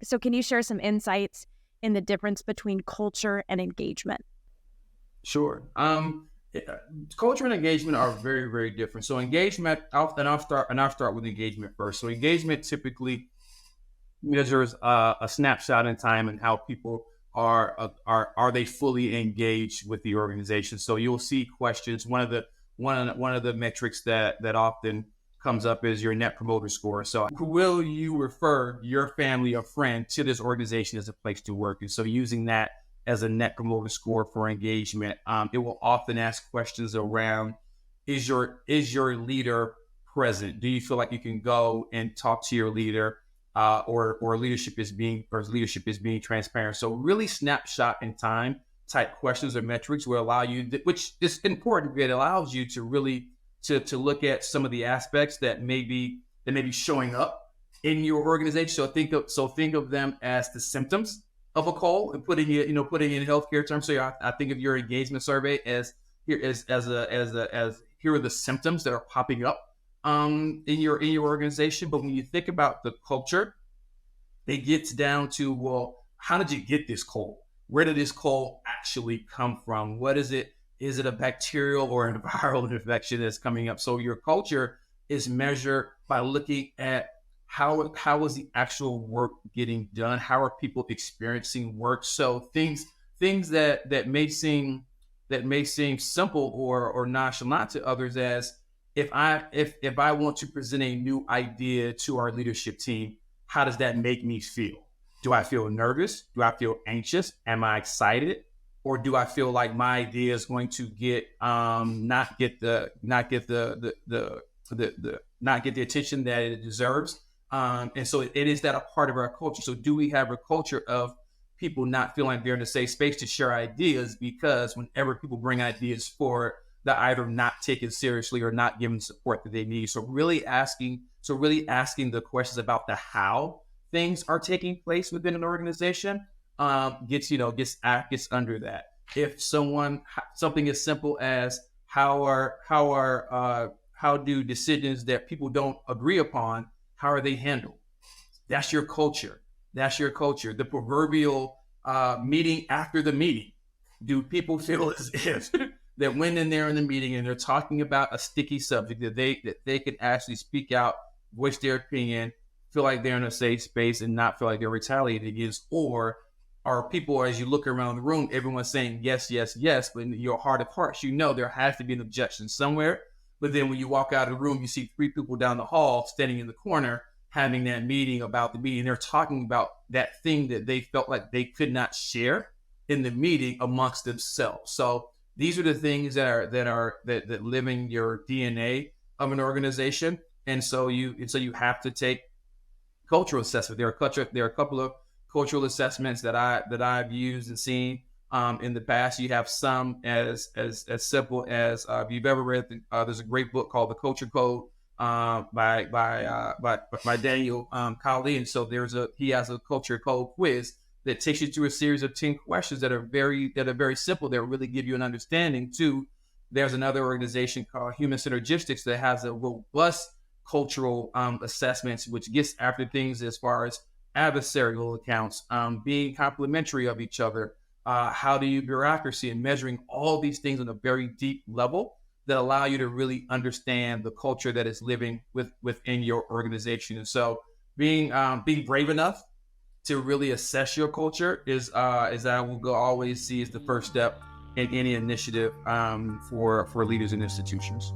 So can you share some insights in the difference between culture and engagement? Sure. Culture and engagement are very, very different. So engagement, I'll start with engagement first. So engagement typically measures a snapshot in time and how people are they fully engaged with the organization. So you'll see questions. One of the metrics that often comes up is your net promoter score. So will you refer your family or friend to this organization as a place to work? And so using that as a net promoter score for engagement, it will often ask questions around, is your leader present? Do you feel like you can go and talk to your leader? Or leadership is being transparent. So really snapshot in time type questions or metrics will allow you, which is important. It allows you to really to look at some of the aspects that may be showing up in your organization. So think of them as the symptoms of a cold, and putting it in healthcare terms. So I think of your engagement survey as here as here are the symptoms that are popping up in your organization. But when you think about the culture, it gets down to, well, how did you get this cold? Where did this cold actually come from? What is it? Is it a bacterial or a viral infection that's coming up? So your culture is measured by looking at how is the actual work getting done? How are people experiencing work? So things that may seem simple or nonchalant to others, as if I want to present a new idea to our leadership team, how does that make me feel? Do I feel nervous? Do I feel anxious? Am I excited? Or do I feel like my idea is going to not get the attention that it deserves? And so it is that a part of our culture. So do we have a culture of people not feeling like they're in a safe space to share ideas, because whenever people bring ideas forward, they're either not taken seriously or not given support that they need? So really asking the questions about the how things are taking place within an organization gets under that. If something as simple as how do decisions that people don't agree upon, how are they handled? That's your culture. The proverbial meeting after the meeting. Do people feel as if that when in there in the meeting and they're talking about a sticky subject, that they can actually speak out, voice their opinion, feel like they're in a safe space and not feel like they're retaliated against? Or are people, as you look around the room, everyone's saying yes, yes, yes, but in your heart of hearts, there has to be an objection somewhere. But then when you walk out of the room, you see three people down the hall standing in the corner having that meeting about the meeting. They're talking about that thing that they felt like they could not share in the meeting amongst themselves. So these are the things that live in your DNA of an organization. And so you have to take cultural assessment. There are a couple of cultural assessments that I've used and seen in the past. You have some as simple as if you've ever read. There's a great book called The Culture Code by Daniel Colley, and so he has a culture code quiz that takes you through a series of 10 questions that are very simple, that really give you an understanding too. There's another organization called Human Synergistics that has a robust cultural assessments, which gets after things as far as adversarial accounts, being complementary of each other, how do you bureaucracy, and measuring all these things on a very deep level that allow you to really understand the culture that is living within your organization. And so being brave enough to really assess your culture is I will always see as the first step in any initiative for leaders and institutions.